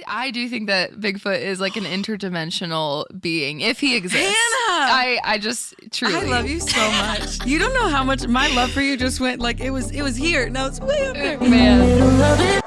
I do think that Bigfoot is like an interdimensional being, if he exists. Hannah! I just truly. I love you so much. You don't know how much my love for you just went like it was here. Now it's way up there. Man.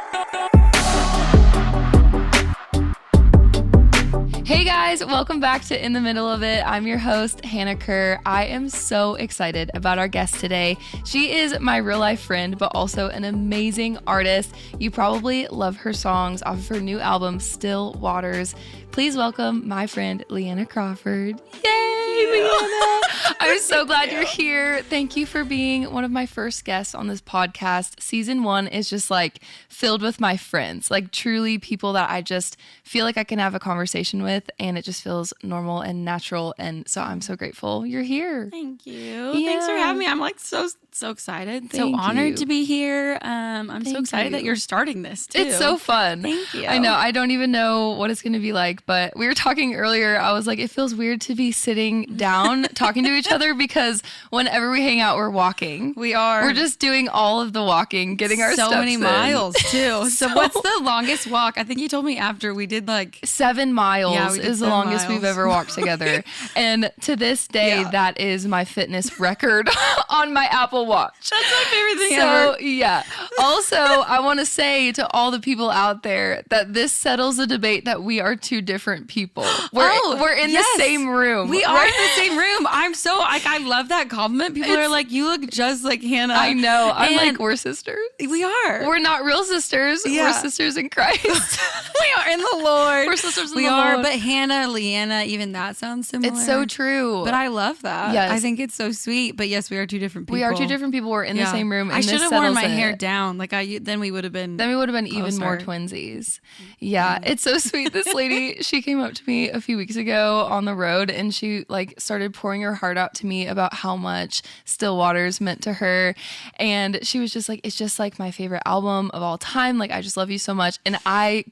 Hey guys, welcome back to In the Middle of It. I'm your host, Hannah Kerr. I am so excited about our guest today. She is my real life friend, but also an amazing artist. You probably love her songs off of her new album, Still Waters. Please welcome my friend, Leanna Crawford. Yay, Leanna! I'm so glad you're here. Thank you for being one of my first guests on this podcast. Season 1 is just like filled with my friends, like truly people that I just feel like I can have a conversation with, and it just feels normal and natural. And so I'm so grateful you're here. Thank you. Yeah. Thanks for having me. I'm like so excited. Thank so honored you. to be here. I'm so excited that you're starting this too. It's so fun. Thank you. I know. I don't even know what it's going to be like, but we were talking earlier. I was like, it feels weird to be sitting down talking to each other because whenever we hang out, we're walking. We're just doing all of the walking, getting our steps so many in. miles too. So what's the longest walk? I think you told me after we did like 7 miles Yeah, we did is the 7 longest miles. we've ever walked together. And to this day, that is my fitness record on my Apple Watch. That's my favorite thing ever. So, yeah. Also, I want to say to all the people out there that this settles a debate that we are two different people. We're in the same room. We are in the same room. I'm so like I love that compliment. People are like, you look just like Hannah. I know. I'm And like, we're sisters. we are. We're not real sisters. Yeah. We're sisters in Christ. We are in the Lord. We're sisters in we the are, Lord. but Hannah, Leanna, even that sounds similar. It's so true. But I love that. Yes. I think it's so sweet. But yes, we are two different people. We are two different people. We're in the same room. And I should this have worn settles my hair it. down. Like then we would have been. Then we would have been even more closer. twinsies. Yeah, it's so sweet. This lady, she came up to me a few weeks ago on the road, and she like started pouring her heart out to me about how much Still Waters meant to her. And she was just like, it's just like my favorite album of all time. Like, I just love you so much. And I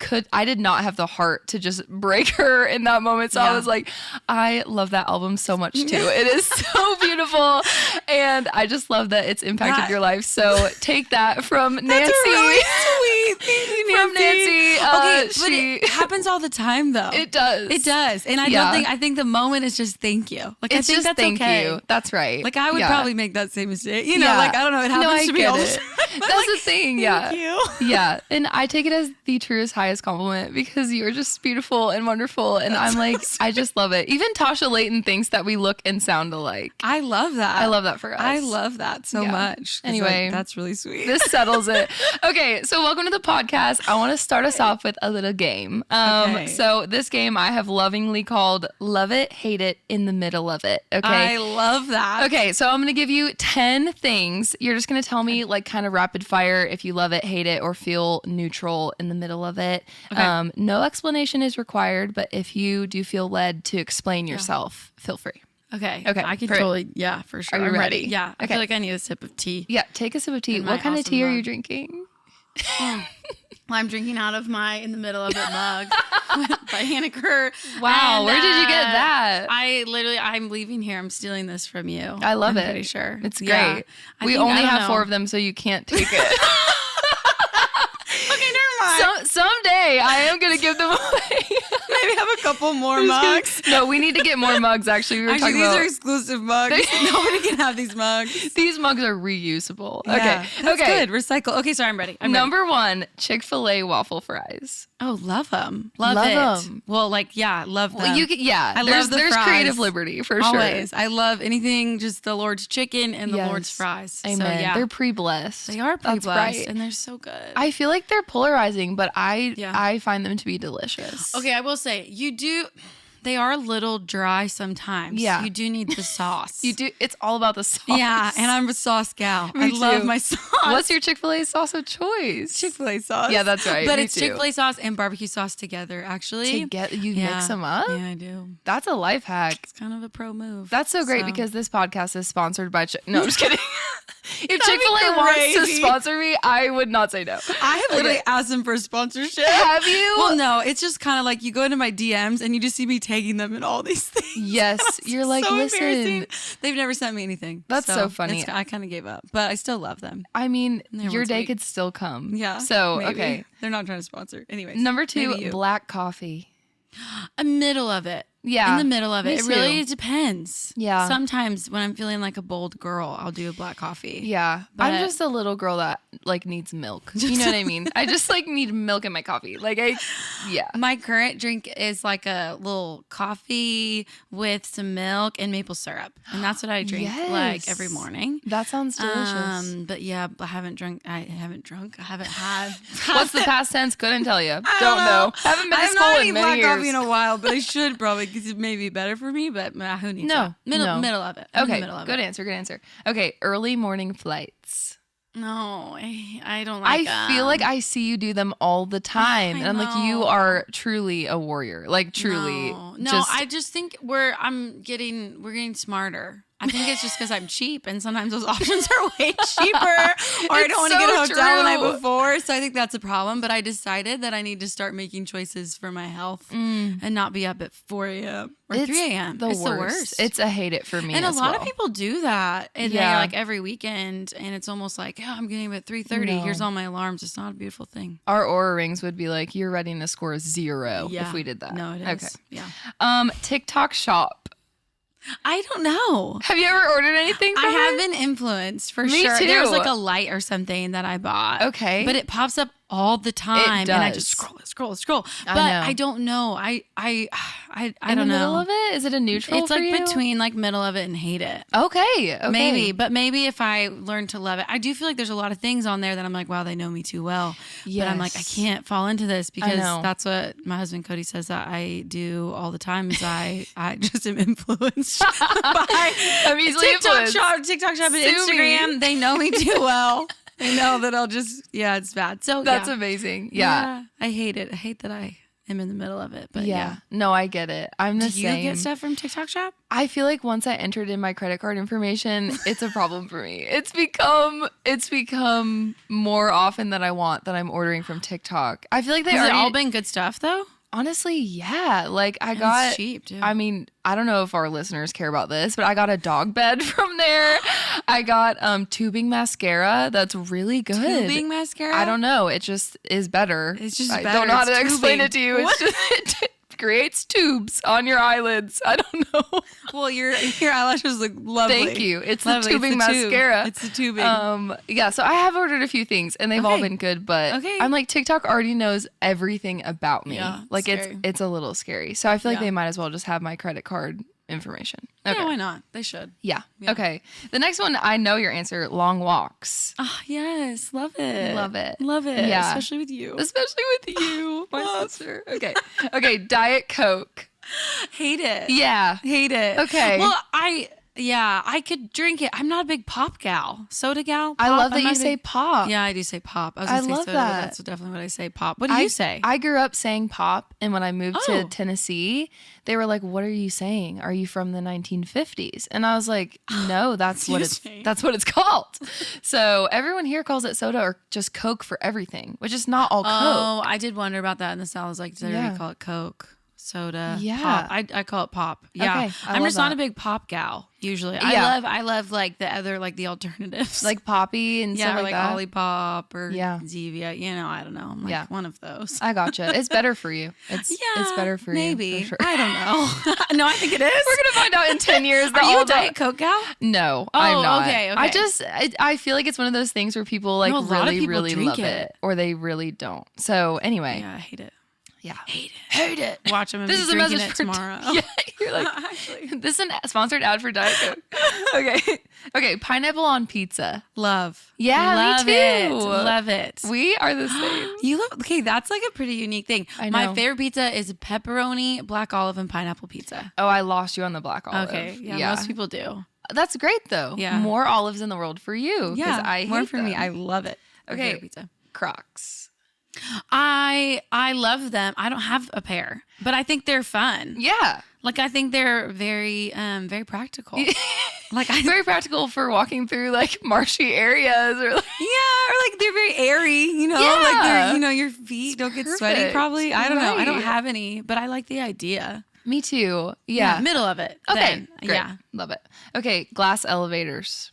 did not have the heart to just break her in that moment. So I was like, I love that album so much too. It is so beautiful. And I just love that it's impacted your life. So take that from Nancy. That's really sweet. Thank you, From Nancy. Okay, but it happens all the time though. It does. It does. And I think the moment is just thank you. Like It's I think just that's thank okay. you. That's right. Like I would Yeah. probably make that same mistake. You know, Yeah. like I don't know, it happens I to me get all the it. time. That's the thing. Yeah. Thank you. Yeah. And I take it as the truest, highest compliment because you're just beautiful and wonderful. And I'm like, I just love it. Even Tasha Layton thinks that we look and sound alike. I love that. I love that for us. I love that so Yeah. much. 'Cause, Anyway, like, that's really sweet. This settles it. Okay, so welcome to the podcast. I want to start us off with a little game. Okay. So this game I have lovingly called Love It, Hate It, In the Middle of It. Okay. I love that. Okay, so I'm going to give you 10 things. You're just going to tell me like kind of rapid fire if you love it, hate it, or feel neutral in the middle of it. Okay. No explanation is required, but if you do feel led to explain yourself, feel free. Okay. Okay, I can great. totally, yeah, for sure. Are you I'm ready? Yeah. I Okay. feel like I need a sip of tea. Yeah, take a sip of tea. In What my kind of awesome tea are you mug. drinking? Well, I'm drinking out of my In the Middle of It mug by Hannah Kerr. Wow, And, where did you get that? I'm leaving here. I'm stealing this from you. I love it. I'm pretty sure. It's Yeah. great. I We think- only I don't have know. 4 of them, so you can't take it. Okay, never mind. Someday I am going to give them away. Maybe have a couple more mugs. No, we need to get more mugs, actually. We were Actually, talking these about are exclusive mugs. Nobody can have these mugs. these mugs are reusable. Yeah, Okay. that's okay. good. Recycle. Okay, sorry, I'm ready. Number 1, Chick-fil-A waffle fries. Oh, love them. Love it. 'em. Well, like, yeah, love them. Well, you can, yeah. I there's love the there's fries. creative liberty for Always. sure. I love anything, just the Lord's chicken and the Yes. Lord's fries. Amen. So, yeah. They're pre-blessed. They are That's pre-blessed, right. and they're so good. I feel like they're polarizing, but I Yeah. find them to be delicious. Okay, I will say, they are a little dry sometimes. Yeah. You do need the sauce. You do. It's all about the sauce. Yeah, and I'm a sauce gal. Me I love too. my sauce. What's your Chick-fil-A sauce of choice? Chick-fil-A sauce? Yeah, that's right. But Me it's too. Chick-fil-A sauce and barbecue sauce together, actually. You mix them up? Yeah, I do. That's a life hack. It's kind of a pro move. That's so great because this podcast is sponsored by No, I'm just kidding. If Chick-fil-A be wants to crazy. sponsor me, I would not say no. I have literally asked them for sponsorship. Have you? Well, no, it's just kind of like you go into my DMs and you just see me tagging them in all these things. Yes. You're like, so listen. embarrassing. They've never sent me anything. That's so funny. I kind of gave up, but I still love them. I mean, They're your once a day week. could still come. Yeah. So, maybe. okay. They're not trying to sponsor. Anyways. Number 2, black coffee. A middle of it. Yeah. In the middle of me it. It too. really depends. Yeah. Sometimes when I'm feeling like a bold girl, I'll do a black coffee. Yeah. But- I'm just a little girl that like needs milk. You know what I mean? I just like need milk in my coffee. Yeah. My current drink is like a little coffee with some milk and maple syrup. And that's what I drink Yes. like every morning. That sounds delicious. But yeah, I haven't had. What's the past tense? Couldn't tell you. I Don't know. Haven't been to I've school not in eaten many black years. coffee in a while, but I should probably because it may be better for me. But who needs that? Middle of it. I'm in the Okay, middle of good it. answer. Okay, early morning flights. No, I don't like. I feel like I see you do them all the time, I and I'm like, you know. are truly a warrior. Like truly, No, I just think we're getting smarter. I think it's just because I'm cheap, and sometimes those options are way cheaper, or I don't want to get a hotel the night before. So I think that's a problem. But I decided that I need to start making choices for my health and not be up at 4 a.m. or 3 a.m. It's the worst. It's a hate it for me. And a as lot well. of people do that, and Yeah. they're like every weekend, and it's almost like, yeah, I'm getting up at 3:30. No. Here's all my alarms. It's not a beautiful thing. Our Aura rings would be like, you're ready to score 0 if we did that. No, it is. Okay. Yeah. TikTok shop. I don't know. Have you ever ordered anything from I it? have been influenced for Me sure. too. There was like a light or something that I bought. Okay. But it pops up all the time. It And I does. just scroll. But know. I don't know. I In don't the know. middle of it? Is it a neutral It's for like you? between like middle of it and hate it. Okay. Maybe. But maybe if I learn to love it. I do feel like there's a lot of things on there that I'm like, wow, they know me too well. But I'm like, I Yes. can't fall into this because know. that's what my husband Cody says that I do all the time is I just am influenced by I'm easily influenced. TikTok shop, and Sue me. Instagram. They know me too well. They know that I'll just, it's bad. So That's yeah. amazing. Yeah. I hate it. I hate that I am in the middle of it. But Yeah. No, I get it. I'm the Do you same. get stuff from TikTok shop? I feel like once I entered in my credit card information, it's a problem for me. It's become more often than I want that I'm ordering from TikTok. I feel like they Has it already all been good stuff though? honestly, yeah. Like I And got it's cheap too. I mean, I don't know if our listeners care about this, but I got a dog bed from there. I got tubing mascara that's really good. Tubing mascara? I don't know. It just is better. It's just I better. don't know how to It's explain tubing. it to you. It's just it creates tubes on your eyelids. I don't know. Well, your eyelashes look lovely. Thank you. It's Lovely. the tubing It's the tube. mascara. It's the tubing. Yeah, so I have ordered a few things and they've all Okay. been good, but Okay. I'm like TikTok already knows everything about me. Yeah, like scary. it's a little scary. So I feel like Yeah. they might as well just have my credit card information. Okay. Yeah, why not? They should. Yeah. Yeah. Okay. The next one, I know your answer, long walks. Oh, yes. Love it. Love it. Love it. Yeah. Especially with you. Especially with you, my sister. Okay. Okay, Diet Coke. Hate it. Yeah. Hate it. Okay. Well, I could drink it. I'm not a big pop gal. Soda gal. I Pop. love that I'm you not a say big- pop. Yeah, I do say pop. I was I gonna say love soda, that. but that's definitely what I say. Pop. What do you say? I grew up saying pop, and when I moved to Oh. Tennessee, they were like, "What are you saying? Are you from the 1950s?" And I was like, "No, that's what Excuse me. that's what it's called." So everyone here calls it soda or just Coke for everything, which is not all Coke. Oh, I did wonder about that in the South. I was like, do they Yeah. call it Coke? Soda, Yeah. pop. I call it pop. Yeah, Okay, I I'm love just not that. a big pop gal usually. Yeah. I love like the other like the alternatives, Like Poppy and yeah, stuff or like like that. Olipop or Yeah. Zevia. You know, I don't know. I'm like Yeah. one of those. I gotcha. It's better for you. It's better for maybe. you. For sure. I don't know. No, I think it is. We're gonna find out in 10 years. That Are you all a Diet Coke gal? No, Oh, I'm not. okay, okay. I feel like it's one of those things where people like No, a lot of really, people really drink love it. it, or they really don't. So anyway, Yeah, I hate it. yeah. Hate it. Watch them. This is a drinking message it for tomorrow. Yeah, you're like, Actually, this is a sponsored ad for Diet Coke. Okay, okay. Pineapple on pizza. love. Yeah, me love too. it. Love it. We are the same. You love okay. That's like a pretty unique thing. I My know. favorite pizza is pepperoni, black olive, and pineapple pizza. Oh, I lost you on the black olive. Okay, yeah, most people do. That's great though. Yeah. More olives in the world for you. 'Cause Yeah, I more hate for me. them. I love it. My Okay. favorite pizza. Crocs. I love them. I don't have a pair, but I think they're fun. Yeah. Like I think they're very very practical. Like I Very practical for walking through like marshy areas or like, yeah, or like they're very airy, you know, like Yeah. they're, you know, your feet don't get sweaty perfect. probably. I don't know. I don't Right. have any, but I like the idea. Me too. Yeah. Middle of it. Okay. Then. Great. Yeah. Love it. Okay. Glass elevators.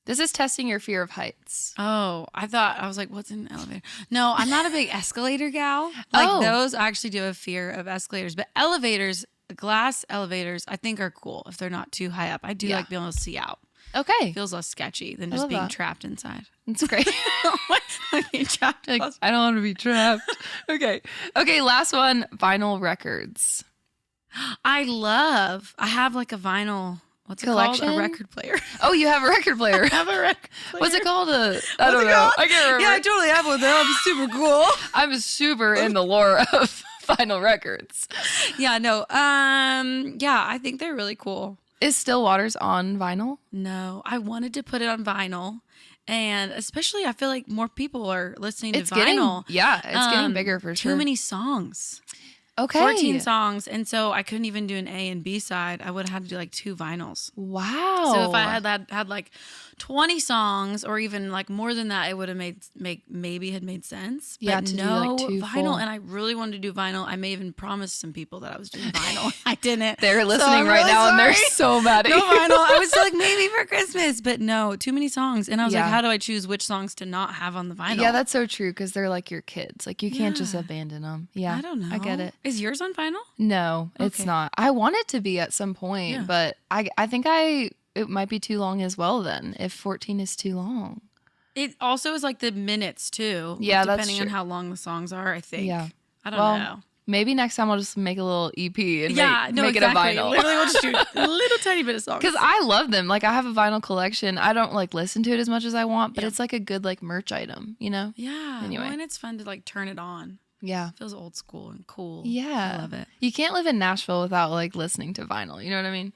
This is testing your fear of heights. Oh, I was like, what's an elevator? No, I'm not a big escalator gal. Like those, I actually do have fear of escalators. But elevators, glass elevators, I think are cool if they're not too high up. I do like being able to see out. Okay. It feels less sketchy than just being trapped inside. That's great. Being trapped. Like, I don't want to be trapped. Okay. Okay, last one, vinyl records. I have like a vinyl, what's collection? It called? A record player. Oh, you have a record player. I have a record player. What's it called? I don't know. I can't remember. Yeah, I totally have one though. I'm super cool. I'm super in the lore of vinyl records. Yeah, no. Yeah, I think they're really cool. Is Still Waters on vinyl? No, I wanted to put it on vinyl. And especially, I feel like more people are listening to vinyl. It's getting bigger for sure. Too many songs. Okay. 14 songs. And so I couldn't even do an A and B side. I would have had to do like 2 vinyls. Wow. So if I had like 20 songs or even like more than that, it would have made sense. But Yeah, to do like 2 vinyl. full. And I really wanted to do vinyl. I may even promise some people that I was doing vinyl. I didn't. They're listening right now and they're so mad at you. No vinyl. I was like, maybe for Christmas, but no, too many songs. And I was like, how do I choose which songs to not have on the vinyl? Yeah, that's so true because they're like your kids. Like you can't just abandon them. Yeah, I don't know. I get it. Is yours on vinyl? No, it's not. I want it to be at some point, but I think it might be too long as well then if 14 is too long. It also is like the minutes too. Yeah, depending that's true. on how long the songs are, I think. Yeah. I don't know. Maybe next time I'll just make a little EP and make it a exactly. vinyl. Literally, we'll just do a little tiny bit of songs. Because I love them. Like I have a vinyl collection. I don't like listen to it as much as I want, but it's like a good like merch item, you know? Yeah. Anyway. Well, and it's fun to like turn it on. Yeah. It feels old school and cool. Yeah. I love it. You can't live in Nashville without like listening to vinyl. You know what I mean?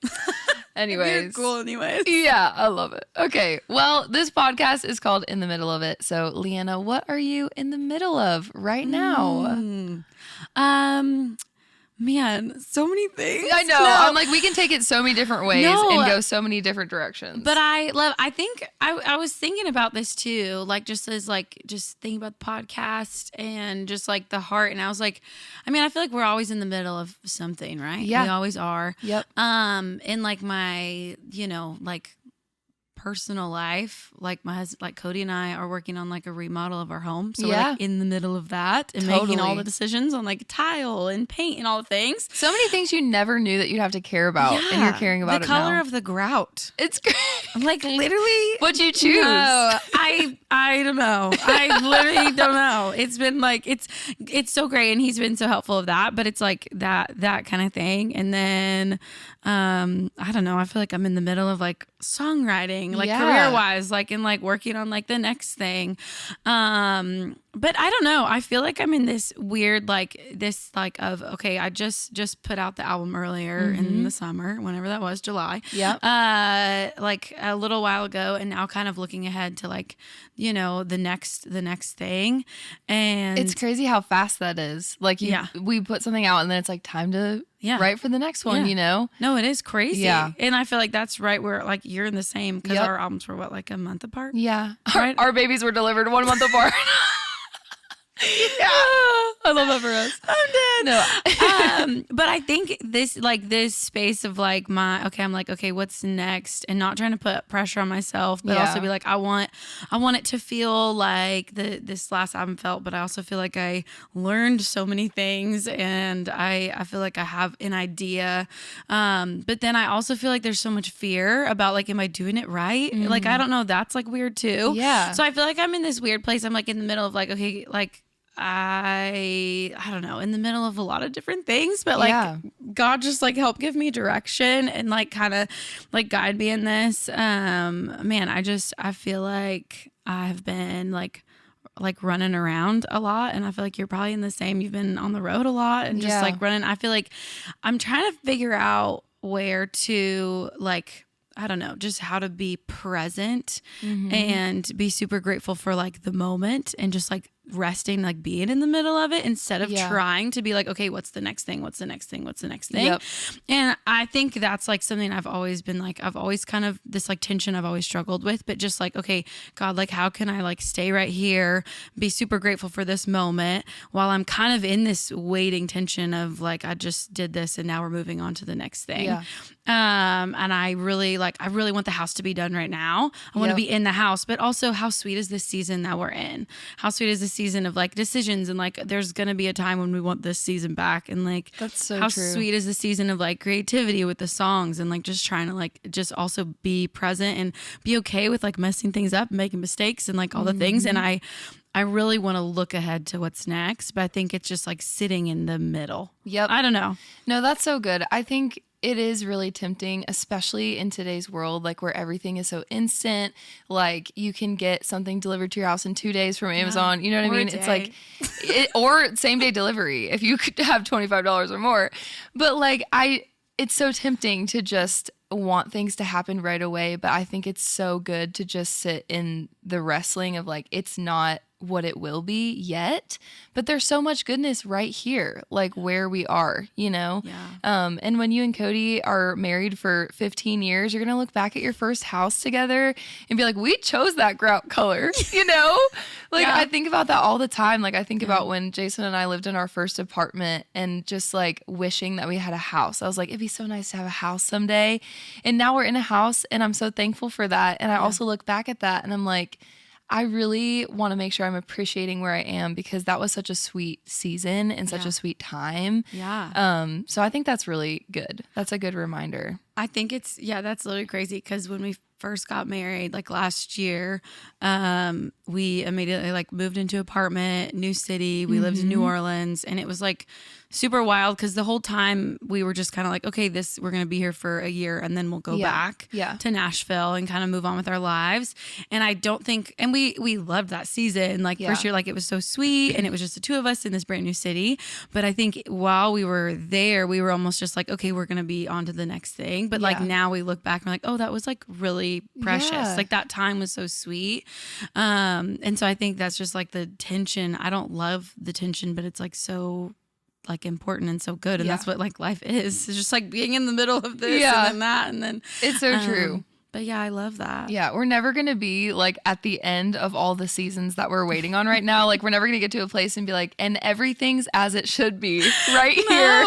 Anyways. You're cool anyways. Yeah, I love it. Okay. Well, this podcast is called In the Middle of It. So, Leanna, what are you in the middle of right now? Man, so many things. I know. No. I'm like, we can take it so many different ways and go so many different directions. But I think I was thinking about this too, like just thinking about the podcast and just like the heart. And I was like, I mean, I feel like we're always in the middle of something, right? Yeah. We always are. Yep. In like my, like personal life, like my husband, like Cody and I are working on like a remodel of our home, so we're like in the middle of that and making all the decisions on like tile and paint and all the things. So many things you never knew that you'd have to care about, and you're caring about the it color now. of the grout. It's great. Like literally, What'd you choose? No, I don't know. I literally don't know. It's been like it's so great, and he's been so helpful of that. But it's like that kind of thing, and then I don't know. I feel like I'm in the middle of like songwriting, like career wise, like in like working on like the next thing. But I don't know. I feel like I'm in this weird of okay, I just put out the album earlier in the summer, whenever that was, July. Yeah. Like a little while ago, and now kind of looking ahead to like, the next thing. And it's crazy how fast that is. Like we put something out and then it's like time to write for the next one, No, it is crazy. Yeah. And I feel like that's right where like you're in the same, because our albums were like a month apart. Yeah. Right? Our babies were delivered 1 month apart. Yeah. I love that for us. I'm dead. No. But I think this space of like I'm like, okay, what's next? And not trying to put pressure on myself, but also be like, I want it to feel like this last album felt, but I also feel like I learned so many things, and I feel like I have an idea. But then I also feel like there's so much fear about like, am I doing it right? Like, I don't know. That's like weird too. Yeah. So I feel like I'm in this weird place. I'm like in the middle of like, okay, like, I don't know, in the middle of a lot of different things, but like God just like help give me direction and like kind of like guide me in this. Man, I feel like I've been like running around a lot, and I feel like you're probably in the same. You've been on the road a lot and just like running. I feel like I'm trying to figure out where to like, I don't know, just how to be present and be super grateful for like the moment and just like resting, like being in the middle of it instead of trying to be like, okay, what's the next thing? What's the next thing? What's the next thing? Yep. And I think that's like something I've always been like, I've always kind of this like tension I've always struggled with, but just like, okay, God, like how can I like stay right here, be super grateful for this moment while I'm kind of in this waiting tension of like, I just did this and now we're moving on to the next thing. Yeah. And I really want the house to be done right now. I want to be in the house, but also how sweet is this season that we're in? How sweet is this season of like decisions, and like there's going to be a time when we want this season back, and like that's so how true. Sweet is the season of like creativity with the songs, and like just trying to like just also be present and be okay with like messing things up, making mistakes and like all the things. And I really want to look ahead to what's next, but I think it's just like sitting in the middle. Yep. I don't know. No, that's so good. I think it is really tempting, especially in today's world, like where everything is so instant. Like you can get something delivered to your house in 2 days from Amazon. You know what I mean? It's like, or same day delivery if you could have $25 or more. But like it's so tempting to just want things to happen right away. But I think it's so good to just sit in the wrestling of like, it's not what it will be yet, but there's so much goodness right here, like where we are, you know? Yeah. And when you and Cody are married for 15 years, you're going to look back at your first house together and be like, we chose that grout color, you know? Like, I think about that all the time. Like, I think about when Jason and I lived in our first apartment and just like wishing that we had a house. I was like, it'd be so nice to have a house someday. And now we're in a house and I'm so thankful for that. And I also look back at that and I'm like, I really want to make sure I'm appreciating where I am because that was such a sweet season and such a sweet time. Yeah. So I think that's really good. That's a good reminder. I think that's literally crazy because when we first got married, like last year, we immediately like moved into an apartment, new city. We lived in New Orleans, and it was like super wild because the whole time we were just kind of like, okay, we're going to be here for a year and then we'll go back to Nashville and kind of move on with our lives. And I don't think, and we loved that season, like for sure, like it was so sweet and it was just the two of us in this brand new city. But I think while we were there, we were almost just like, okay, we're going to be on to the next thing. But like now we look back and we're like, oh, that was like really precious. Like that time was so sweet. And so I think that's just like the tension. I don't love the tension, but it's like so like important and so good. And that's what like life is. It's just like being in the middle of this and then that. And then it's so true. But yeah, I love that. Yeah, we're never going to be like at the end of all the seasons that we're waiting on right now. Like we're never going to get to a place and be like, and everything's as it should be right here.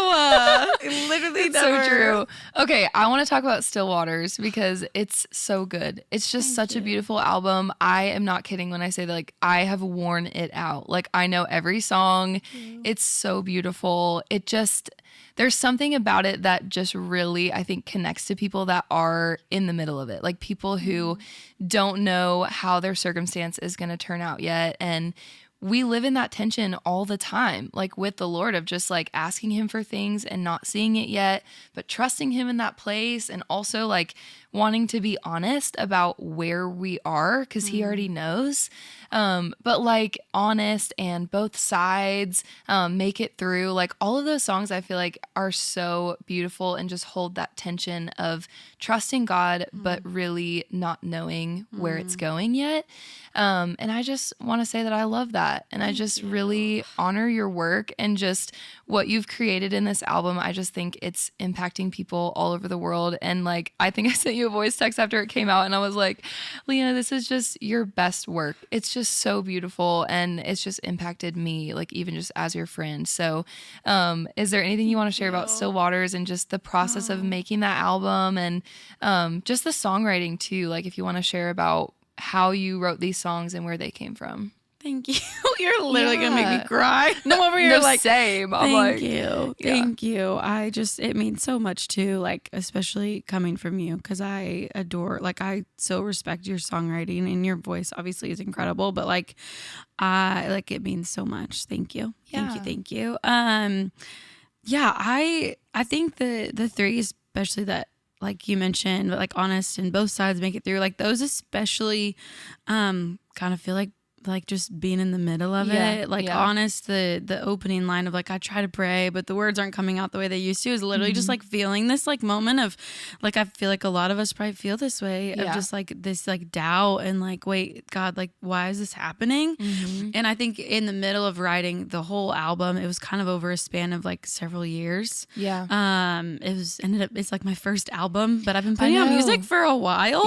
Literally never. So true. Okay, I want to talk about Still Waters because it's so good. It's just such a beautiful album. I am not kidding when I say that, like I have worn it out. Like I know every song. It's so beautiful. It just... There's something about it that just really, I think, connects to people that are in the middle of it. Like people who don't know how their circumstance is going to turn out yet. And we live in that tension all the time, like with the Lord, of just like asking him for things and not seeing it yet, but trusting him in that place. And also like wanting to be honest about where we are because he already knows. But like honest and both sides, make it through. Like all of those songs I feel like are so beautiful and just hold that tension of trusting God, but really not knowing where it's going yet. And I just want to say that I love that. And I just really honor your work and just what you've created in this album. I just think it's impacting people all over the world. And like, I think I sent you a voice text after it came out and I was like, Leanna, this is just your best work. It's just so beautiful. And it's just impacted me, like even just as your friend. So, is there anything you want to share about Still Waters and just the process of making that album and, just the songwriting too? Like if you want to share about how you wrote these songs and where they came from. Thank you. You're literally going to make me cry. I'm over here like, same. I'm thank you. Thank you. It means so much too, like, especially coming from you, because I adore, like, I so respect your songwriting and your voice obviously is incredible, but like, it means so much. Thank you. Thank you. Yeah, I think the three, especially that, like you mentioned, but like honest and both sides make it through, like those especially, kind of feel like like just being in the middle of it. Like honest, the opening line of like, I try to pray, but the words aren't coming out the way they used to, is literally just like feeling this like moment of like, I feel like a lot of us probably feel this way of just like this like doubt and like, wait, God, like, why is this happening? And I think in the middle of writing the whole album, it was kind of over a span of like several years. It's like my first album, but I've been putting out music for a while.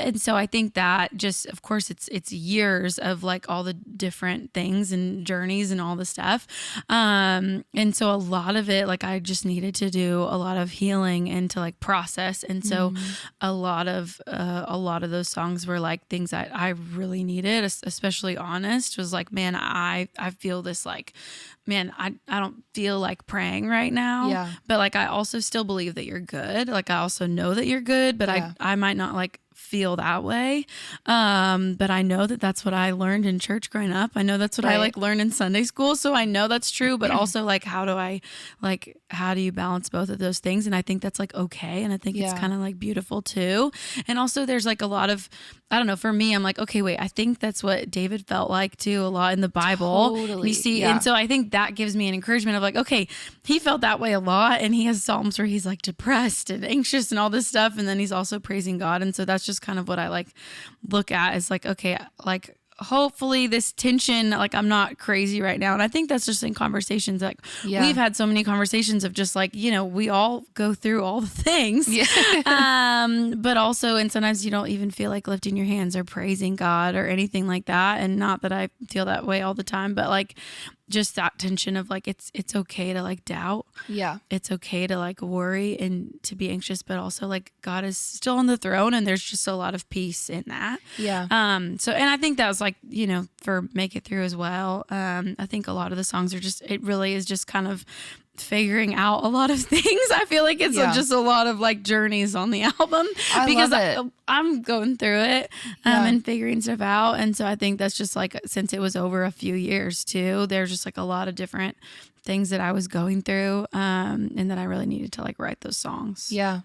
And so I think that just, of course, it's years of like all the different things and journeys and all the stuff. And so a lot of it, like I just needed to do a lot of healing and to like process. And so a lot of those songs were like things that I really needed, especially Honest was like, man, I feel this like, man, I don't feel like praying right now, but like, I also still believe that you're good. Like, I also know that you're good, but I might not like feel that way. But I know that that's what I learned in church growing up. I know that's what I like learned in Sunday school. So I know that's true, but also like, how do you balance both of those things? And I think that's like, okay. And I think it's kind of like beautiful too. And also there's like a lot of, I don't know, for me, I'm like, okay, wait, I think that's what David felt like too, a lot in the Bible. Totally. You see, and so I think that gives me an encouragement of like, okay, he felt that way a lot, and he has Psalms where he's like depressed and anxious and all this stuff, and then he's also praising God. And so that's just kind of what I like look at is like, okay, like hopefully this tension, like I'm not crazy right now. And I think that's just in conversations. Like we've had so many conversations of just like, you know, we all go through all the things, but also, and sometimes you don't even feel like lifting your hands or praising God or anything like that. And not that I feel that way all the time, but like just that tension of like, it's okay to like doubt. Yeah. It's okay to like worry and to be anxious, but also like God is still on the throne, and there's just a lot of peace in that. Yeah. So, and I think that was like, you know, for Make It Through as well. I think a lot of the songs are just, it really is just kind of figuring out a lot of things. I feel like it's just a lot of like journeys on the album because I'm going through it and figuring stuff out. And so I think that's just like, since it was over a few years too, there's just like a lot of different things that I was going through and that I really needed to like write those songs. Yeah.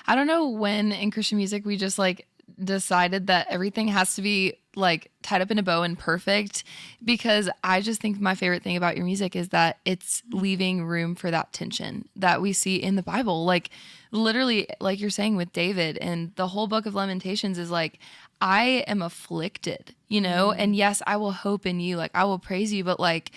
I don't know when in Christian music we just like decided that everything has to be like tied up in a bow and perfect, because I just think my favorite thing about your music is that it's leaving room for that tension that we see in the Bible. Like literally, like you're saying with David, and the whole book of Lamentations is like, I am afflicted, you know, and yes, I will hope in you. Like I will praise you, but like,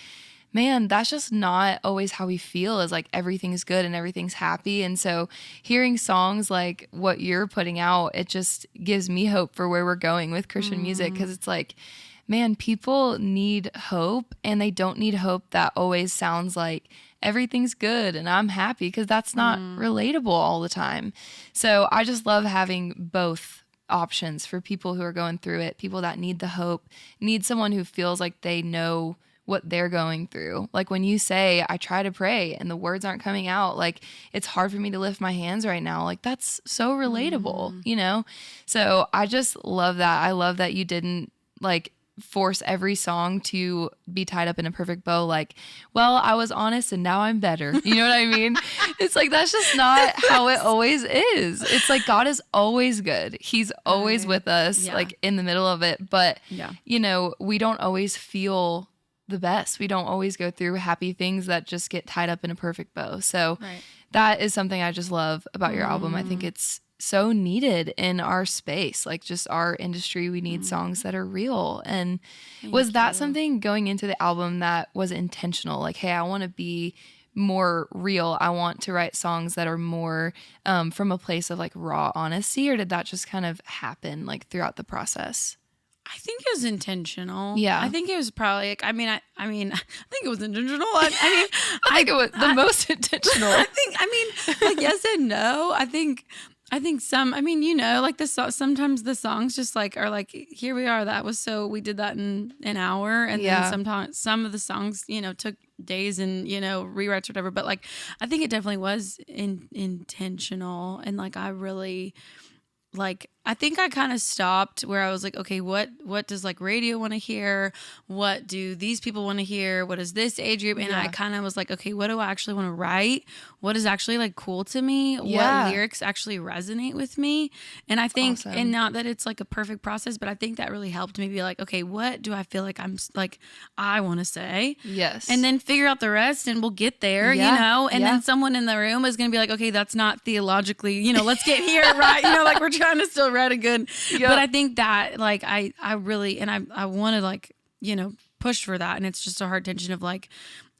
man, that's just not always how we feel, is like everything's good and everything's happy. And so hearing songs like what you're putting out, it just gives me hope for where we're going with Christian music. Because it's like, man, people need hope, and they don't need hope that always sounds like everything's good and I'm happy, because that's not relatable all the time. So I just love having both options for people who are going through it, people that need the hope, need someone who feels like they know what they're going through. Like when you say, I try to pray and the words aren't coming out, like it's hard for me to lift my hands right now. Like that's so relatable, you know? So I just love that. I love that you didn't like force every song to be tied up in a perfect bow. Like, well, I was honest and now I'm better. You know what I mean? It's like, that's just not how it always is. It's like, God is always good. He's always with us, like in the middle of it. But, you know, we don't always feel the best. We don't always go through happy things that just get tied up in a perfect bow. So that is something I just love about your album. I think it's so needed in our space, like just our industry. We need songs that are real. And was that something going into the album that was intentional? Like, hey, I want to be more real. I want to write songs that are more from a place of like raw honesty, or did that just kind of happen like throughout the process? I think it was intentional. Yeah. I think it was probably like, I think it was intentional. I think it was the most intentional. Like yes and no. I think some, you know, like sometimes the songs just like are like, here we are. That was so, we did that in an hour. And then sometimes some of the songs, you know, took days and, you know, rewrites or whatever. But like, I think it definitely was intentional. And like, I really like, I think I kind of stopped where I was like, okay, what does like radio want to hear? What do these people want to hear? What is this age group? And I kind of was like, okay, what do I actually want to write? What is actually like cool to me? Yeah. What lyrics actually resonate with me? And I think, and not that it's like a perfect process, but I think that really helped me be like, okay, what do I feel like I want to say? Yes. And then figure out the rest and we'll get there, you know? And then someone in the room is going to be like, okay, that's not theologically, you know, let's get here, right? You know, like we're trying to still write a good, but I think that like, I really, and I want to like, you know, push for that. And it's just a hard tension of like,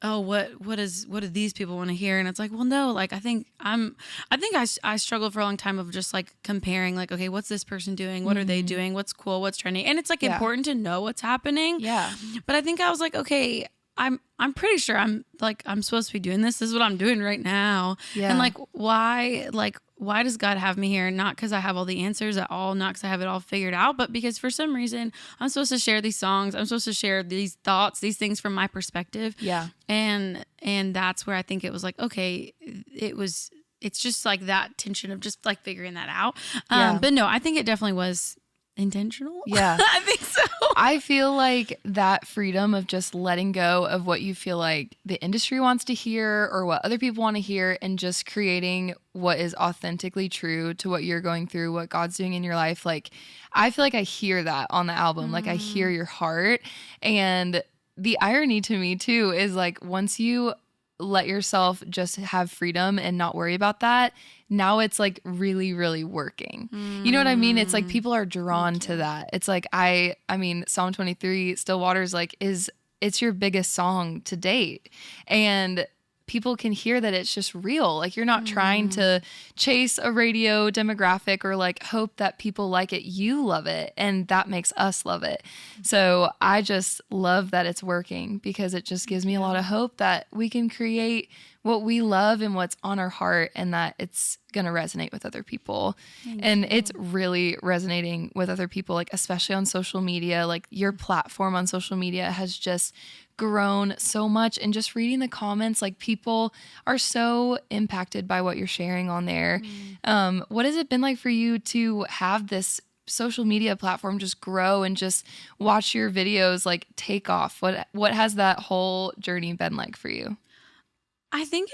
oh, what do these people want to hear? And it's like, well, no, like, I think I struggled for a long time of just like comparing, like, okay, what's this person doing? What are they doing? What's cool? What's trending? And it's like important to know what's happening. Yeah. But I think I was like, okay, I'm pretty sure I'm supposed to be doing this. This is what I'm doing right now. Yeah. And like, why does God have me here? Not because I have all the answers at all, not because I have it all figured out, but because for some reason I'm supposed to share these songs. I'm supposed to share these thoughts, these things from my perspective. Yeah. And that's where I think it was like, okay, it's just like that tension of just like figuring that out. But no, I think it definitely was intentional. Yeah. I think so. I feel like that freedom of just letting go of what you feel like the industry wants to hear or what other people want to hear and just creating what is authentically true to what you're going through, what God's doing in your life. Like, I feel like I hear that on the album. Like, I hear your heart. And the irony to me too is like, once you let yourself just have freedom and not worry about that, now it's like really, really working. You know what I mean? It's like people are drawn to that. It's like, I mean, Psalm 23, Still Waters, like it's your biggest song to date. And people can hear that it's just real. Like, you're not trying to chase a radio demographic or like hope that people like it. You love it. And that makes us love it. So I just love that it's working because it just gives me a lot of hope that we can create what we love and what's on our heart and that it's going to resonate with other people. And it's really resonating with other people, like especially on social media. Like, your platform on social media has just grown so much, and just reading the comments, like, people are so impacted by what you're sharing on there. What has it been like for you to have this social media platform just grow and just watch your videos like take off? What has that whole journey been like for you? I think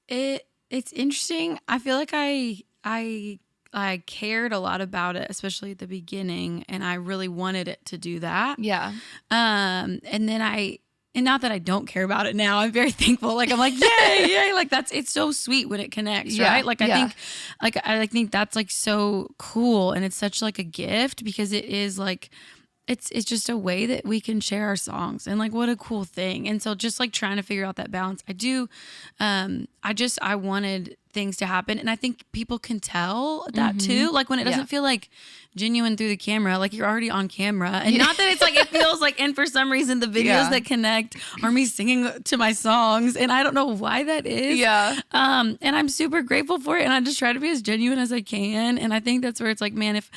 it's interesting. I feel like I cared a lot about it, especially at the beginning, and I really wanted it to do that. Yeah. And then and not that I don't care about it now. I'm very thankful. Like, I'm like, yay. Like, it's so sweet when it connects, right? Like, I think that's like so cool. And it's such like a gift because it is like, it's just a way that we can share our songs, and like, what a cool thing. And so just like trying to figure out that balance. I wanted things to happen, and I think people can tell that too. Like, when it doesn't feel like genuine through the camera, like you're already on camera, and not that it's like it feels like, and for some reason the videos that connect are me singing to my songs, and I don't know why that is. And I'm super grateful for it, and I just try to be as genuine as I can. And I think that's where it's like, man, if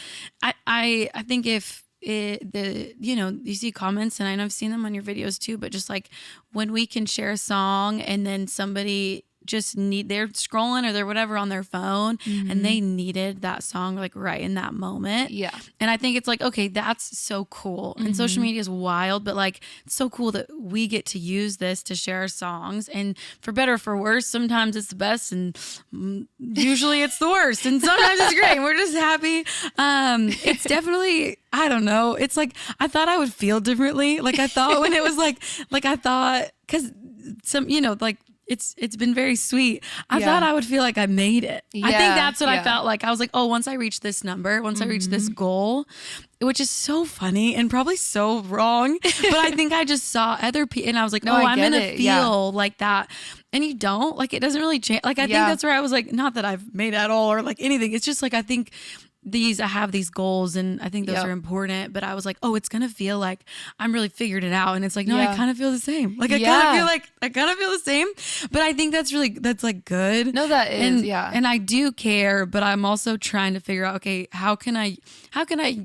I think if you see comments, and I know I've seen them on your videos too, but just like when we can share a song and then somebody just they're scrolling or they're whatever on their phone and they needed that song like right in that moment. Yeah. And I think it's like, okay, that's so cool. And social media is wild, but like, it's so cool that we get to use this to share our songs. And for better or for worse, sometimes it's the best and usually it's the worst. And sometimes it's great. We're just happy. It's definitely, I don't know. It's like, I thought I would feel differently. Like, I thought when it was like I thought, cause some, like, it's been very sweet. I thought I would feel like I made it. I think that's what I felt like. I was like, oh, once I reach this number, once I reach this goal, which is so funny and probably so wrong, but I think I just saw other people and I was like, no, I'm going to feel like that. And you don't, like, it doesn't really change. Like, I think that's where I was like, not that I've made at all or like anything. It's just like, I think I have these goals and I think those are important, but I was like, oh, it's going to feel like I'm really figured it out. And it's like, no, I kind of feel the same. Like, I kind of feel the same, but I think that's like good. No, that is. And I do care, but I'm also trying to figure out, okay, how can I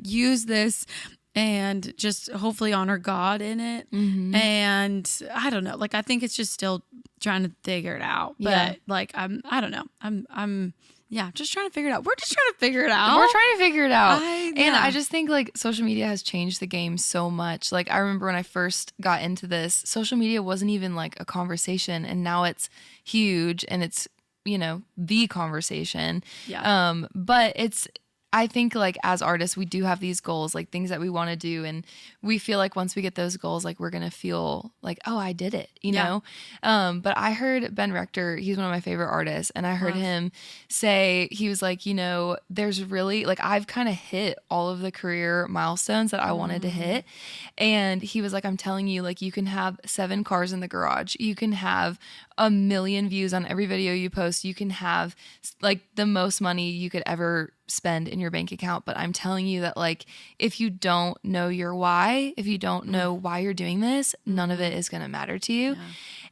use this and just hopefully honor God in it. Mm-hmm. And I don't know, like, I think it's just still trying to figure it out. But like, I don't know. I'm just trying to figure it out. We're just trying to figure it out. We're trying to figure it out. And I I just think like social media has changed the game so much. Like I remember when I first got into this, social media wasn't even like a conversation, and now it's huge and it's, you know, the conversation. Yeah. But I think like as artists, we do have these goals, like things that we want to do. And we feel like once we get those goals, like we're going to feel like, oh, I did it, you know? But I heard Ben Rector, he's one of my favorite artists. And I heard him say, he was like, you know, there's really like, I've kind of hit all of the career milestones that I wanted to hit. And he was like, I'm telling you, like you can have 7 cars in the garage. You can have 1 million views on every video you post. You can have like the most money you could ever spend in your bank account. But I'm telling you that like, if you don't know your why, if you don't know why you're doing this, none of it is going to matter to you. Yeah.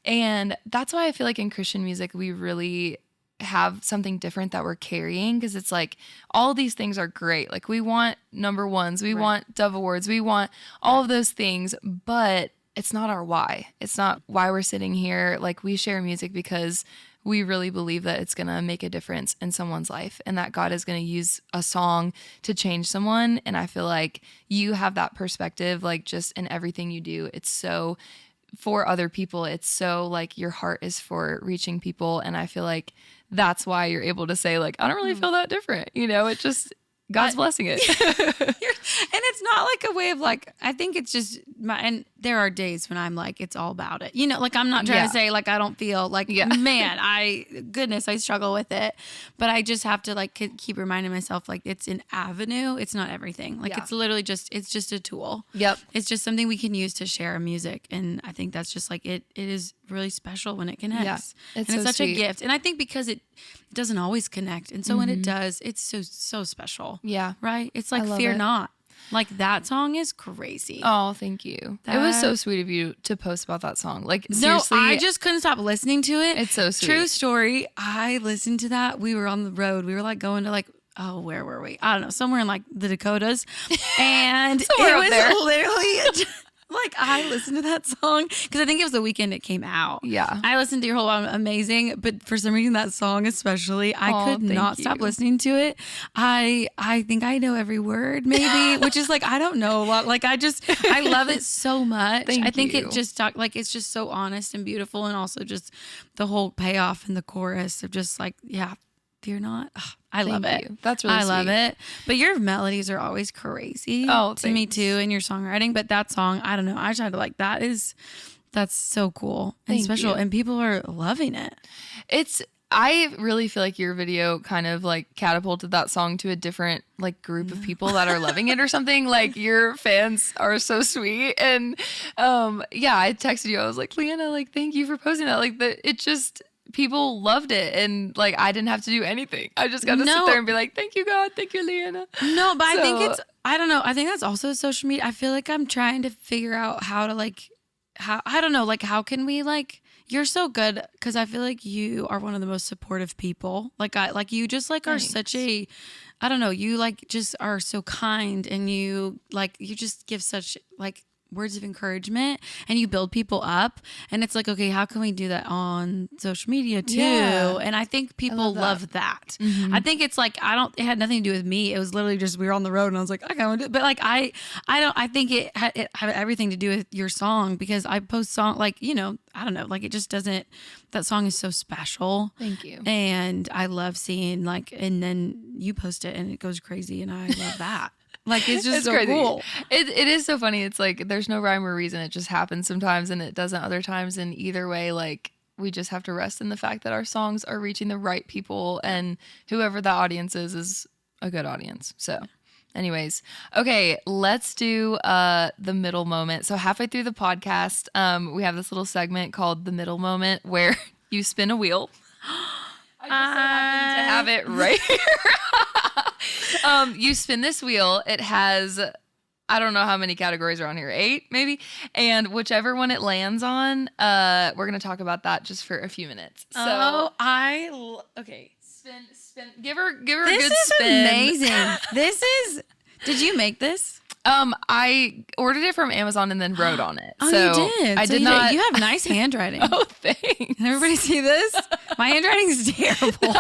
And that's why I feel like in Christian music, we really have something different that we're carrying, because it's like all these things are great. Like we want number ones, we want Dove Awards, we want all of those things, but it's not our why. It's not why we're sitting here. Like we share music because we really believe that it's going to make a difference in someone's life and that God is going to use a song to change someone. And I feel like you have that perspective, like just in everything you do. It's so for other people. It's so like your heart is for reaching people. And I feel like that's why you're able to say like, I don't really feel that different. You know, it just, God's blessing it. And it's not like a way of like, I think it's just and there are days when I'm like, it's all about it. You know, like I'm not trying to say like, I don't feel like, man, I struggle with it. But I just have to like keep reminding myself like it's an avenue. It's not everything. Like it's literally it's just a tool. Yep. It's just something we can use to share music. And I think that's just like, it is really special when it connects. Yeah, it's such a gift. And I think because it doesn't always connect. And so when it does, it's so special. Yeah. Right? It's like Fear Not. Like that song is crazy. Oh, thank you. It was so sweet of you to post about that song. Like seriously, I just couldn't stop listening to it. It's so sweet. True story. I listened to that. We were on the road. We were like going to like, oh, where were we? I don't know. Somewhere in like the Dakotas. And it was literally like I listened to that song because I think it was the weekend it came out. Yeah. I listened to your whole album, amazing. But for some reason, that song especially, I could not stop listening to it. I think I know every word, maybe, which is like, I don't know a lot. Like, I love it so much. I think it just like, it's just so honest and beautiful. And also just the whole payoff in the chorus of just like, Fear Not. Ugh, I love it. That's really sweet. I love it. But your melodies are always crazy to me too, and your songwriting. But that song, I don't know. I tried to like that's so cool and special, and people are loving it. I really feel like your video kind of like catapulted that song to a different like group of people that are loving it or something. Like your fans are so sweet. And I texted you. I was like, Leanna, like, thank you for posting that. Like people loved it, and like I didn't have to do anything. I just got to sit there and be like, thank you, God, thank you, Leanna. No, but I think I don't know. I think that's also social media. I feel like I'm trying to figure out how to like, I don't know, like how can we like, you're so good because I feel like you are one of the most supportive people. Like you just like are such a, I don't know, you like just are so kind, and you just give such like words of encouragement, and you build people up, and it's like, okay, how can we do that on social media too? And I think people love that. I think it's like, it had nothing to do with me. It was literally just, we were on the road and I was like, I gotta do it. But like, I think it had everything to do with your song, because I post song, like, you know, I don't know, like it just doesn't, that song is so special. Thank you. And I love seeing like, and then you post it and it goes crazy, and I love that. Like, it's just so crazy. Cool. It is so funny. It's like, there's no rhyme or reason. It just happens sometimes and it doesn't other times. And either way, like, we just have to rest in the fact that our songs are reaching the right people, and whoever the audience is a good audience. So anyways, okay, let's do the middle moment. So halfway through the podcast, we have this little segment called the middle moment where you spin a wheel. I just so happen to have it right here. You spin this wheel. It has, I don't know how many categories are on here, 8 maybe. And whichever one it lands on, we're going to talk about that just for a few minutes. So okay. Spin. Give her a good spin. This is amazing. Did you make this? I ordered it from Amazon and then wrote on it. Oh, so you did. I did not. You have nice handwriting. Oh, thanks. Can everybody see this? My handwriting is terrible.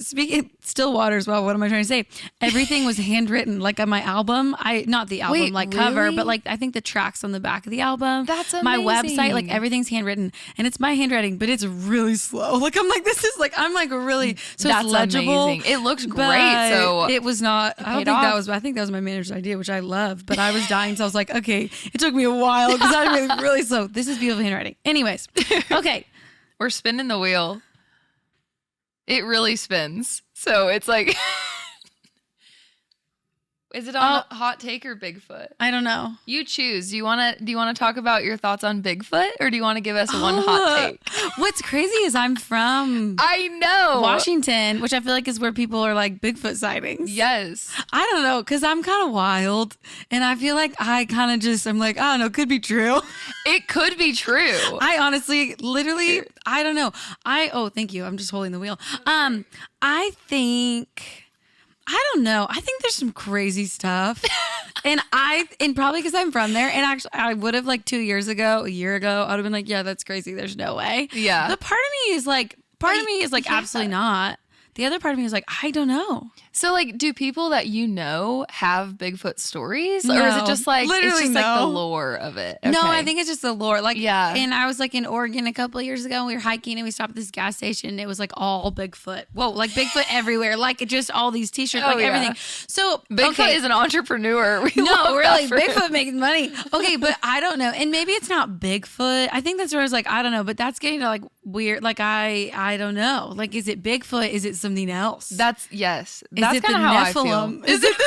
Speaking still waters. Well, what am I trying to say? Everything was handwritten, like on my album. Not the album, Wait, cover, really? but like I think the tracks on the back of the album. That's my amazing. website. Like everything's handwritten, and it's my handwriting, but it's really slow. Like I'm like this is like I'm like really so That's it's legible. amazing. It looks but great. So it was not. I don't think that was. I think that was my manager's idea, which I love. But I was dying, so I was like, okay. It took me a while because I was really slow. This is beautiful handwriting. Anyways, okay. We're spinning the wheel. It really spins. So it's like, is it on hot take or Bigfoot? I don't know. You choose. Do you want to talk about your thoughts on Bigfoot, or do you want to give us one hot take? What's crazy is I'm from I know Washington, which I feel like is where people are like Bigfoot sightings. Yes. I don't know, because I'm kind of wild, and I feel like I kind of just I'm like I don't know, could be true. It could be true. I honestly, literally, I don't know. Thank you. I'm just holding the wheel. I don't know. I think there's some crazy stuff. and probably because I'm from there. And actually, I would have like a year ago, I would have been like, yeah, that's crazy. There's no way. Yeah. But part of me is like, absolutely not. The other part of me is like, I don't know. So, like, do people that you know have Bigfoot stories? No. Or is it just like, Literally it's just no. like the lore of it? No, Okay. I think it's just the lore. Like, Yeah. And I was like in Oregon a couple of years ago, and we were hiking, and we stopped at this gas station, and it was like all Bigfoot. Whoa, like Bigfoot everywhere. Like, just all these t-shirts, like everything. So, Bigfoot is an entrepreneur. We love No, really, that for Bigfoot him. making money. Okay, but I don't know. And maybe it's not Bigfoot. I think that's where I was like, I don't know. But that's getting to like weird. Like, I don't know. Like, is it Bigfoot? Is it something else? That's Is it kind the of how I feel. Nephilim? Is it?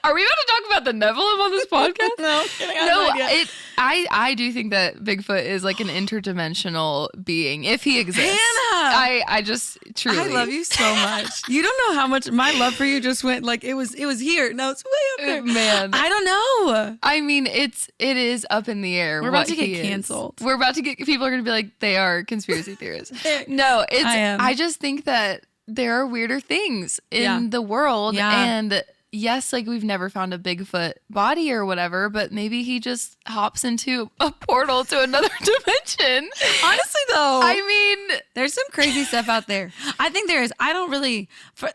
Are we about to talk about the Nephilim on this podcast? No, I do think that Bigfoot is like an interdimensional being if he exists. Hannah! I just truly I love you so much. You don't know how much my love for you just went like it was here. No, it's way up there. Man. I don't know. I mean, it is up in the air. We're about to get canceled. We're about to get people are going to be like they are conspiracy theorists. No, I just think that there are weirder things in the world and yes, like we've never found a Bigfoot body or whatever, but maybe he just hops into a portal to another dimension. Honestly, though, I mean, there's some crazy stuff out there. I think there is. I don't really.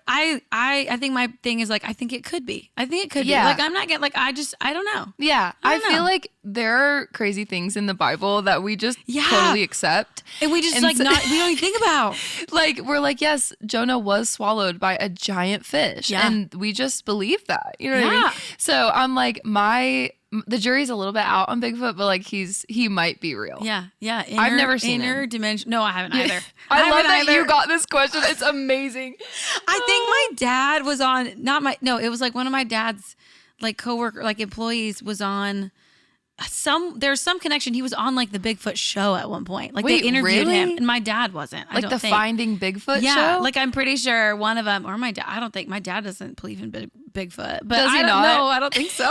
I think my thing is like I think it could be. I think it could be. Like I'm not getting like I don't know. Yeah, I don't feel know. like there are crazy things in the Bible that we just totally accept, and we just we don't even think about. Like we're like, yes, Jonah was swallowed by a giant fish, and we just believe that. You know what I mean? So I'm like, the jury's a little bit out on Bigfoot, but like he might be real. Yeah. I've never seen him. Dimension. No, I haven't either. I love that you got this question. It's amazing. I think my dad was on. It was like one of my dad's like coworker, like employees was on. There's some connection. He was on like the Bigfoot show at one point. Like Wait, they interviewed really? him, and my dad wasn't. Like the Finding Bigfoot yeah, show? like I'm pretty sure one of them, or my dad. I don't think my dad doesn't believe in Bigfoot. But Does he I don't not? know. I don't think so.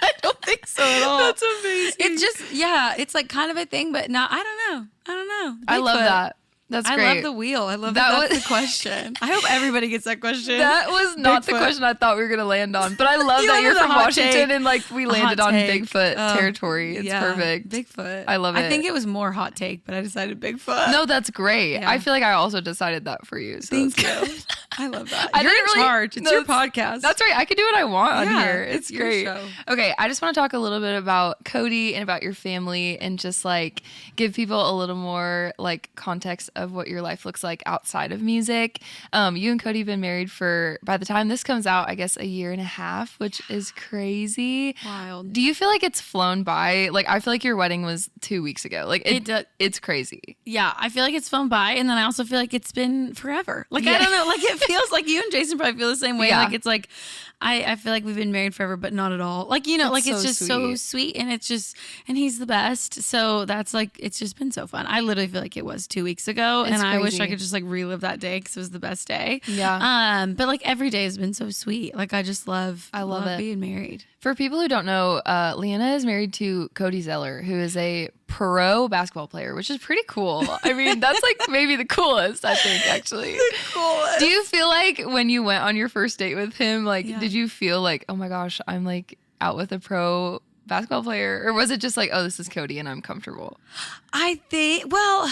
I don't think so at all. That's amazing. It's just it's like kind of a thing, but not. I don't know. Bigfoot. I love that. That's great. I love the wheel. I love that's the question. I hope everybody gets that question. That was not the question I thought we were going to land on, but I love that you're from Washington and like we landed on Bigfoot territory. It's perfect. Bigfoot. I love it. I think it was more hot take, but I decided Bigfoot. No, that's great. Yeah. I feel like I also decided that for you. So thank you. I love that. You're in charge. It's your podcast. That's right. I can do what I want on here. It's great. Your show. Okay, I just want to talk a little bit about Cody and about your family and just like give people a little more like context of what your life looks like outside of music. You and Cody have been married for, by the time this comes out, I guess 1.5 years, which is crazy. Wild. Do you feel like it's flown by? Like I feel like your wedding was 2 weeks ago. Like it's crazy. Yeah, I feel like it's flown by, and then I also feel like it's been forever. Like I don't know. Like it feels like you and Jason probably feel the same way. Yeah. Like it's like I feel like we've been married forever, but not at all. Like like it's just so sweet, and it's just he's the best. So that's like it's just been so fun. I literally feel like it was 2 weeks ago, and I wish I could just like relive that day because it was the best day. Yeah. But like every day has been so sweet. Like I just love it being married. For people who don't know, Leanna is married to Cody Zeller, who is a pro basketball player, which is pretty cool. I mean, that's like maybe the coolest, I think, actually. The coolest. Do you feel like when you went on your first date with him, like, did you feel like, oh my gosh, I'm like out with a pro basketball player? Or was it just like, oh, this is Cody and I'm comfortable? I think, well,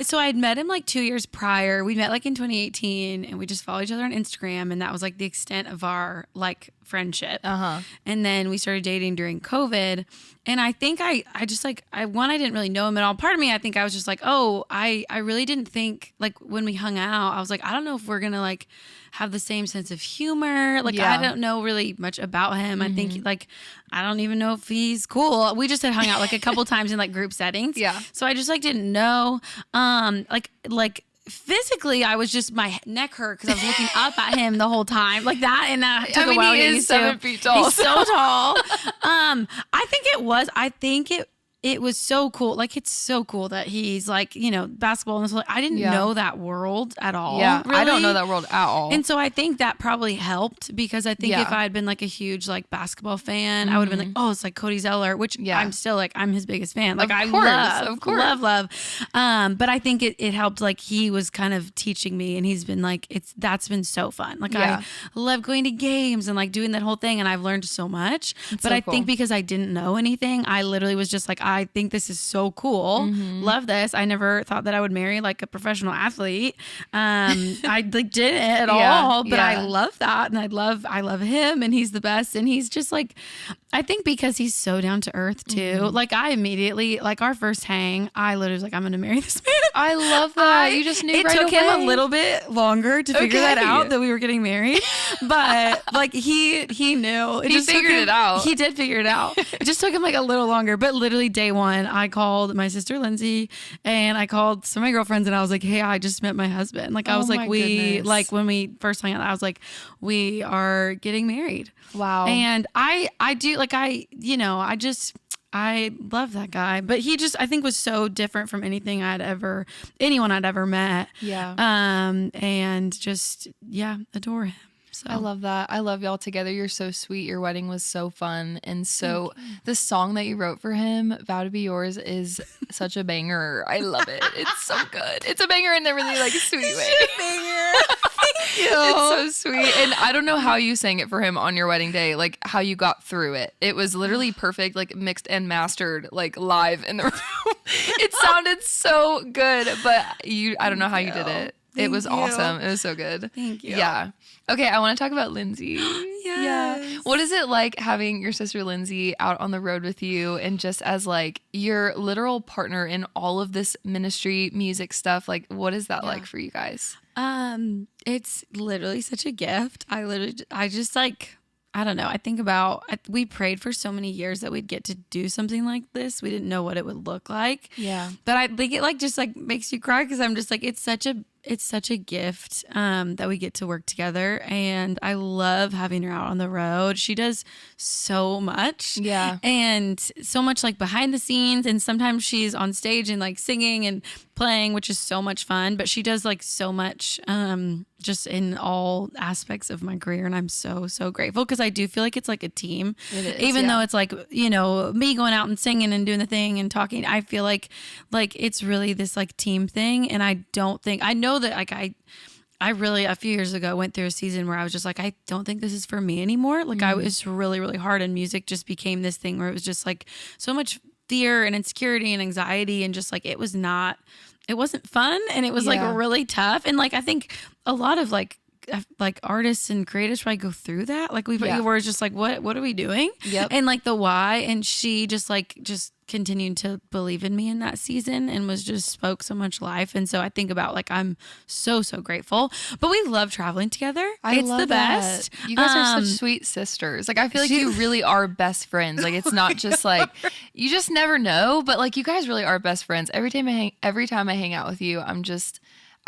so I had met him like 2 years prior. We met like in 2018 and we just followed each other on Instagram. And that was like the extent of our like friendship. And then we started dating during COVID. And I think I didn't really know him at all. Part of me, I think I was just like, oh, I really didn't think, like when we hung out, I was like, I don't know if we're going to like have the same sense of humor. Like, I don't know really much about him. I think like, I don't even know if he's cool. We just had hung out like a couple times in like group settings. Yeah. So I just like didn't know. Like physically, I was just, my neck hurt because I was looking up at him the whole time like that. And that took a while to get used to. He is 7 feet tall. He's so tall. I think it was so cool. Like, it's so cool that he's like, you know, basketball. And so I didn't know that world at all. Yeah, really. I don't know that world at all. And so I think that probably helped because I think if I had been like a huge like basketball fan, I would have been like, oh, it's like Cody Zeller, which I'm still like, I'm his biggest fan. Like, of course. love. But I think it helped. Like, he was kind of teaching me and he's been like, that's been so fun. Like, I love going to games and like doing that whole thing. And I've learned so much. But I think because I didn't know anything, I literally was just like, I think this is so cool. Love this. I never thought that I would marry like a professional athlete. I like didn't at all, but I love that. And I love him and he's the best. And he's just like, I think because he's so down to earth too. Like, I immediately, like our first hang, I literally was like, I'm going to marry this man. I love that. You just knew right away. It took him a little bit longer to figure that out, that we were getting married. But like he knew. He figured it out. He did figure it out. It just took him like a little longer. But literally day one, I called my sister Lindsay and I called some of my girlfriends and I was like, hey, I just met my husband. Like, I was like, like when we first hung out, I was like, we are getting married. Wow. And I do like, I love that guy, but he just, I think, was so different from anyone I'd ever met. Yeah. And just, adore him. So. I love that. I love y'all together. You're so sweet. Your wedding was so fun. And so the song that you wrote for him, Vow to Be Yours, is such a banger. I love it. It's so good. It's a banger in a really like sweet way. It's a banger. Thank you. It's so sweet. And I don't know how you sang it for him on your wedding day, like how you got through it. It was literally perfect, like mixed and mastered, like live in the room. It sounded so good, but I don't know how you did it. It was awesome. It was so good. Thank you. Yeah. Okay, I want to talk about Lindsay. Yes. Yeah. What is it like having your sister Lindsay out on the road with you and just as like your literal partner in all of this ministry, music stuff? Like, what is that like for you guys? It's literally such a gift. I just like, I don't know. I think about, we prayed for so many years that we'd get to do something like this. We didn't know what it would look like. Yeah. But I think it like just like makes you cry because I'm just like, it's such a gift that we get to work together. And I love having her out on the road. She does so much. Yeah. And so much like behind the scenes. And sometimes she's on stage and like singing and playing, which is so much fun. But she does like so much just in all aspects of my career. And I'm so, so grateful because I do feel like it's like a team. It is, even though it's like, you know, me going out and singing and doing the thing and talking, I feel like it's really this like team thing. And I know that like I really, a few years ago, went through a season where I was just like, I don't think this is for me anymore. Like I was really, really hard and music just became this thing where it was just like so much fear and insecurity and anxiety. And just like, it wasn't fun. And it was like really tough. And like, I think a lot of like artists and creators probably go through that. Like we were just like, what are we doing? Yep. And like the why. And she just continued to believe in me in that season and spoke so much life. And so I think about like, I'm so, so grateful, but we love traveling together. It's the best. You guys are such sweet sisters. Like, I feel like you really are best friends. Like, it's not just like, you just never know, but like you guys really are best friends. Every time I hang out with you,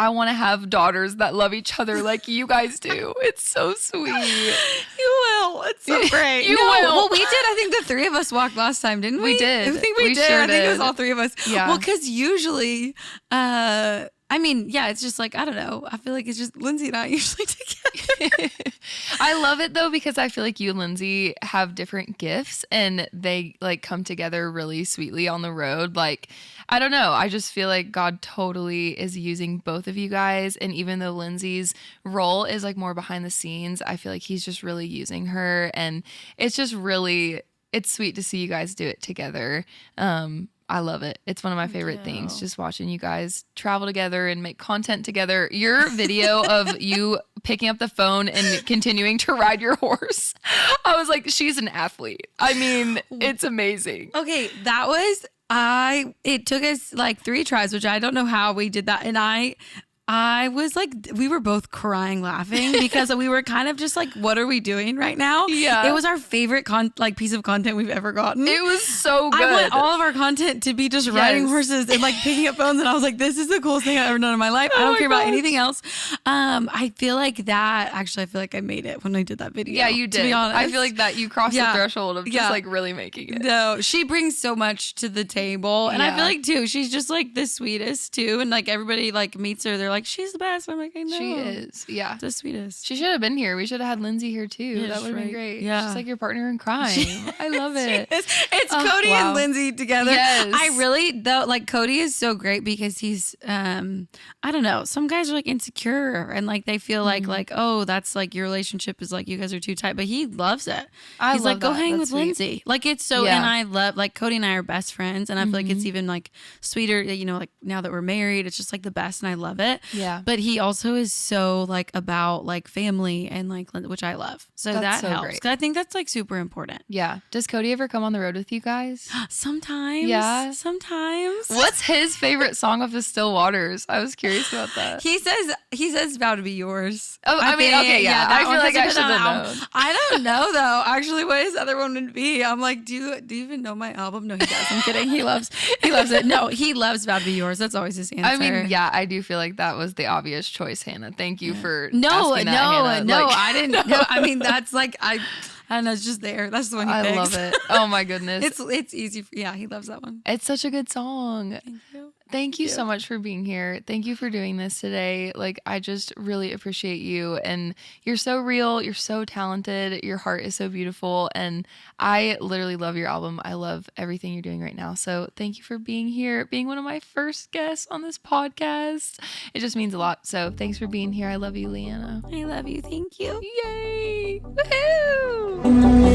I want to have daughters that love each other like you guys do. It's so sweet. You will. It's so great. You will. Well, we did. I think the three of us walked last time, didn't we? We did. I think we did. Sure I think it was all three of us. Yeah. Well, because usually I mean, yeah, it's just like, I don't know. I feel like it's just Lindsay and I usually together. I love it though, because I feel like you and Lindsay have different gifts and they like come together really sweetly on the road. Like, I don't know. I just feel like God totally is using both of you guys. And even though Lindsay's role is like more behind the scenes, I feel like he's just really using her. And it's just really, it's sweet to see you guys do it together. I love it. It's one of my favorite things, just watching you guys travel together and make content together. Your video of you picking up the phone and continuing to ride your horse, I was like, she's an athlete. I mean, it's amazing. Okay, it took us like 3 tries, which I don't know how we did that. And I was like, we were both crying laughing because we were kind of just like, what are we doing right now? Yeah. It was our favorite piece of content we've ever gotten. It was so good. I want all of our content to be just riding horses and like picking up phones. And I was like, this is the coolest thing I've ever done in my life. I don't care about anything else. I feel like I feel like I made it when I did that video. Yeah, you did. To be honest. I feel like that you crossed the threshold of just like really making it. No, she brings so much to the table. And I feel like too, she's just like the sweetest too. And like everybody like meets her. They're like, she's the best. I'm like, I know. She is. Yeah. The sweetest. She should have been here. We should have had Lindsay here too. Yeah, that would have been great. Yeah. She's like your partner in crime. I love it. It's Cody and Lindsay together. Yes. I really, though, like Cody is so great because he's, I don't know. Some guys are like insecure and like they feel like, oh, that's like your relationship is like you guys are too tight, but he loves it. He's like, go hang with Lindsay. Like it's so, and I love, like Cody and I are best friends and I feel like it's even like sweeter, you know, like now that we're married, it's just like the best and I love it. Yeah. But he also is so like about like family and like, which I love. So that so helps. great. 'Cause I think that's like super important. Yeah. Does Cody ever come on the road with you guys? Sometimes. Yeah. Sometimes. What's his favorite song of the Still Waters? I was curious about that. He says "Vow to Be Yours." Oh, I mean, okay, yeah. I feel like I should have known. I don't know though. Actually, what his other one would be? I'm like, do you even know my album? No, he does. I'm kidding. He loves it. No, he loves "Vow to Be Yours." That's always his answer. I mean, yeah, I do feel like that was the obvious choice, Hannah. Thank you for asking that, Hannah. No, Like, I didn't. No, I mean, that's like I don't know. It's just there. That's the one he picks. I love it. Oh my goodness. It's easy. Yeah, he loves that one. It's such a good song. Thank you. Thank you so much for being here. Thank you for doing this today. Like, I just really appreciate you. And you're so real. You're so talented. Your heart is so beautiful. And I literally love your album. I love everything you're doing right now. So thank you for being here, being one of my first guests on this podcast. It just means a lot. So thanks for being here. I love you, Leanna. I love you. Thank you. Yay! Woohoo!